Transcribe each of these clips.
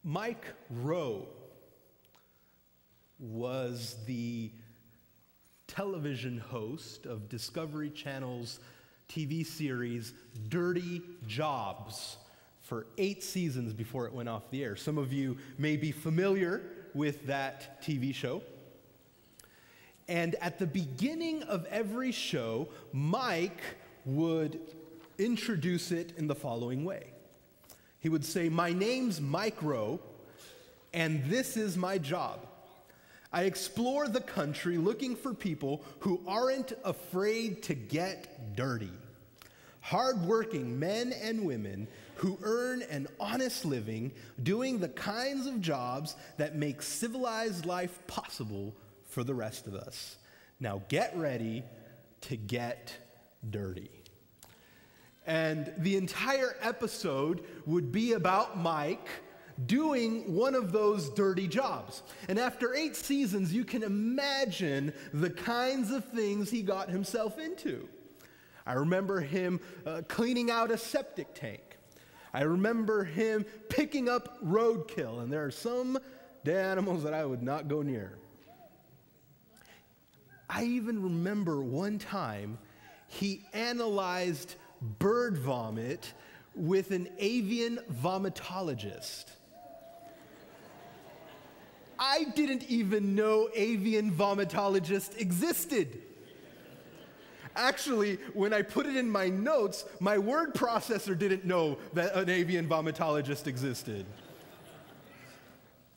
Mike Rowe was the television host of Discovery Channel's TV series Dirty Jobs for 8 seasons before it went off the air. Some of you may be familiar with that TV show. And at the beginning of every show, Mike would introduce it in the following way. He would say, "My name's Mike Rowe, and this is my job. I explore the country looking for people who aren't afraid to get dirty. Hardworking men and women who earn an honest living doing the kinds of jobs that make civilized life possible for the rest of us. Now get ready to get dirty." And the entire episode would be about Mike doing one of those dirty jobs. And after 8 seasons, you can imagine the kinds of things he got himself into. I remember him cleaning out a septic tank. I remember him picking up roadkill, and there are some animals that I would not go near. I even remember one time he analyzed bird vomit with an avian vomitologist. I didn't even know avian vomitologists existed. Actually, when I put it in my notes, my word processor didn't know that an avian vomitologist existed.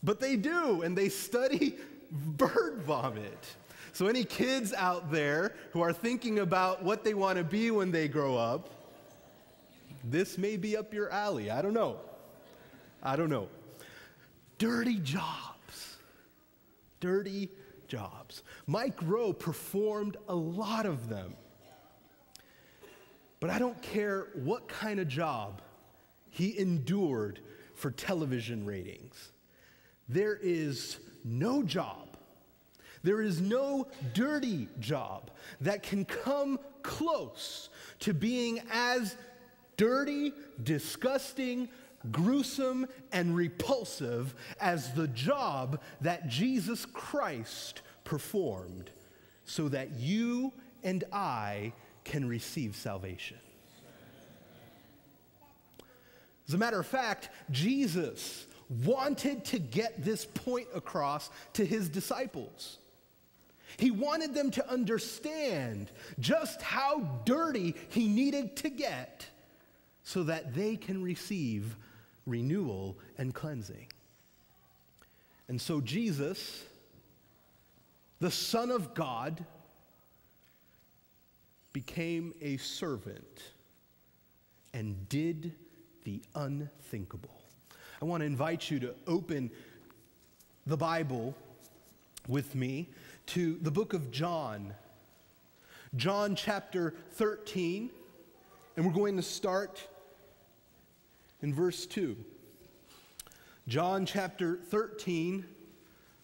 But they do, and they study bird vomit. So any kids out there who are thinking about what they want to be when they grow up, this may be up your alley. I don't know. Dirty jobs. Dirty jobs. Mike Rowe performed a lot of them. But I don't care what kind of job he endured for television ratings. There is no job, there is no dirty job that can come close to being as dirty, disgusting, gruesome, and repulsive as the job that Jesus Christ performed so that you and I can receive salvation. As a matter of fact, Jesus wanted to get this point across to his disciples. He wanted them to understand just how dirty he needed to get so that they can receive renewal and cleansing. And so Jesus, the Son of God, became a servant and did the unthinkable. I want to invite you to open the Bible with me to the book of John. John chapter 13, and we're going to start in verse 2. John chapter 13,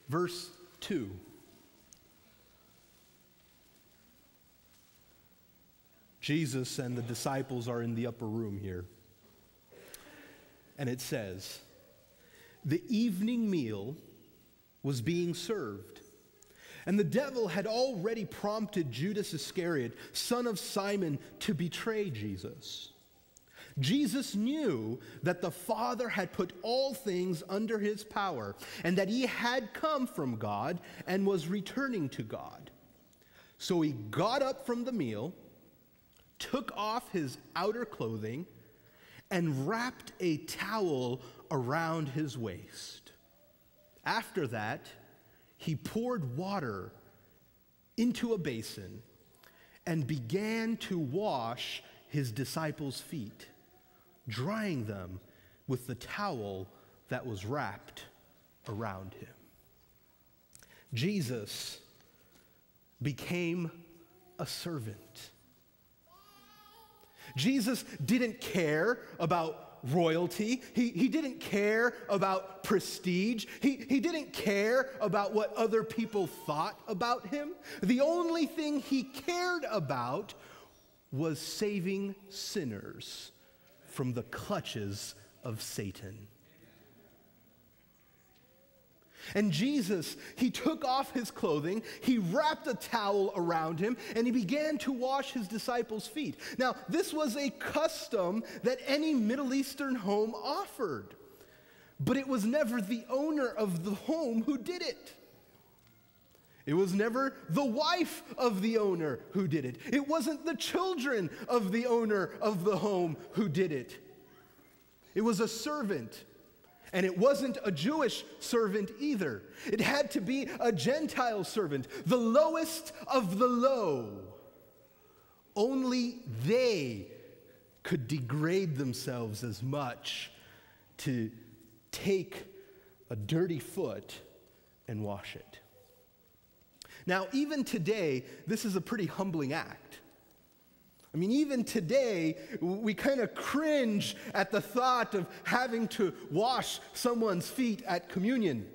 verse 2. Jesus and the disciples are in the upper room here. And it says, "The evening meal was being served, and the devil had already prompted Judas Iscariot, son of Simon, to betray Jesus. Jesus knew that the Father had put all things under his power, and that he had come from God and was returning to God. So he got up from the meal, took off his outer clothing, and wrapped a towel around his waist. After that, he poured water into a basin and began to wash his disciples' feet, drying them with the towel that was wrapped around him." Jesus became a servant. Jesus didn't care about royalty. He didn't care about prestige. He didn't care about what other people thought about him. The only thing he cared about was saving sinners from the clutches of Satan. And Jesus, he took off his clothing, he wrapped a towel around him, and he began to wash his disciples' feet. Now, this was a custom that any Middle Eastern home offered, but it was never the owner of the home who did it. It was never the wife of the owner who did it. It wasn't the children of the owner of the home who did it. It was a servant. And it wasn't a Jewish servant either. It had to be a Gentile servant, the lowest of the low. Only they could degrade themselves as much to take a dirty foot and wash it. Now, even today, this is a pretty humbling act. I mean, even today, we kind of cringe at the thought of having to wash someone's feet at communion.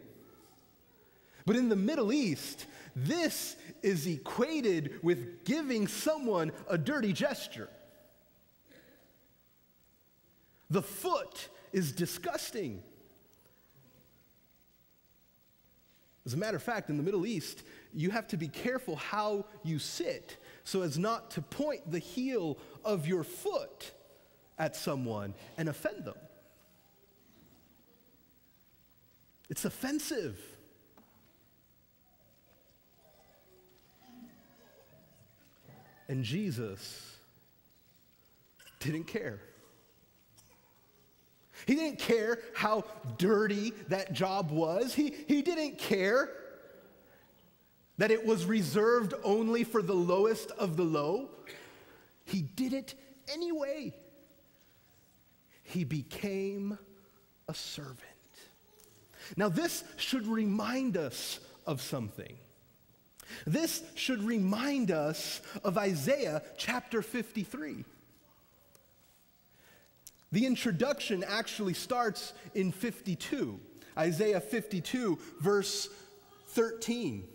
But in the Middle East, this is equated with giving someone a dirty gesture. The foot is disgusting. As a matter of fact, in the Middle East, you have to be careful how you sit so as not to point the heel of your foot at someone and offend them. It's offensive. And Jesus didn't care. He didn't care how dirty that job was. He didn't care that it was reserved only for the lowest of the low. He did it anyway. He became a servant. Now, this should remind us of something. This should remind us of Isaiah chapter 53. The introduction actually starts in 52, Isaiah 52, verse 13.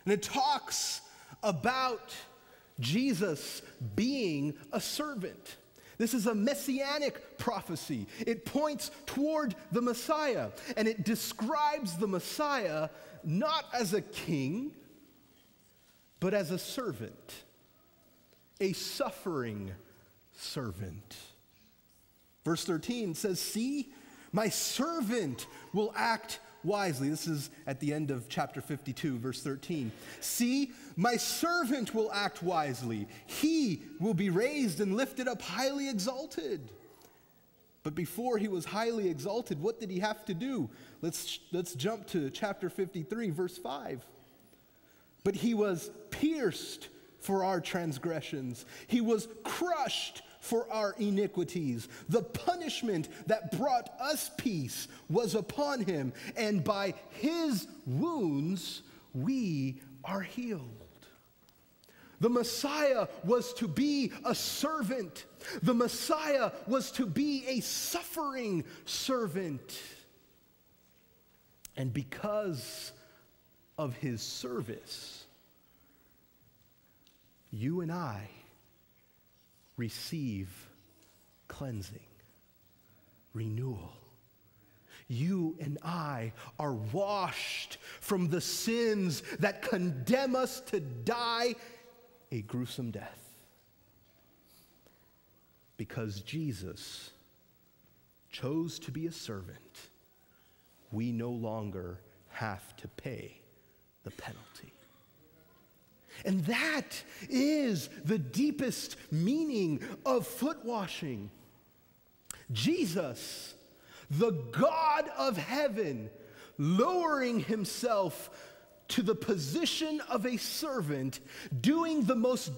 And it talks about Jesus being a servant. This is a messianic prophecy. It points toward the Messiah, and it describes the Messiah not as a king, but as a servant, a suffering servant. Verse 13 says, "See, my servant will act wisely." This is at the end of chapter 52, verse 13. "See, my servant will act wisely. He will be raised and lifted up, highly exalted." But before he was highly exalted, what did he have to do? Let's jump to chapter 53, verse 5. "But he was pierced for our transgressions. He was crushed for our iniquities. The punishment that brought us peace was upon him, and by his wounds we are healed." The Messiah was to be a servant. The Messiah was to be a suffering servant. And because of his service, you and I receive cleansing, renewal. You and I are washed from the sins that condemn us to die a gruesome death. Because Jesus chose to be a servant, we no longer have to pay the penalty. And that is the deepest meaning of foot washing. Jesus, the God of heaven, lowering himself to the position of a servant, doing the most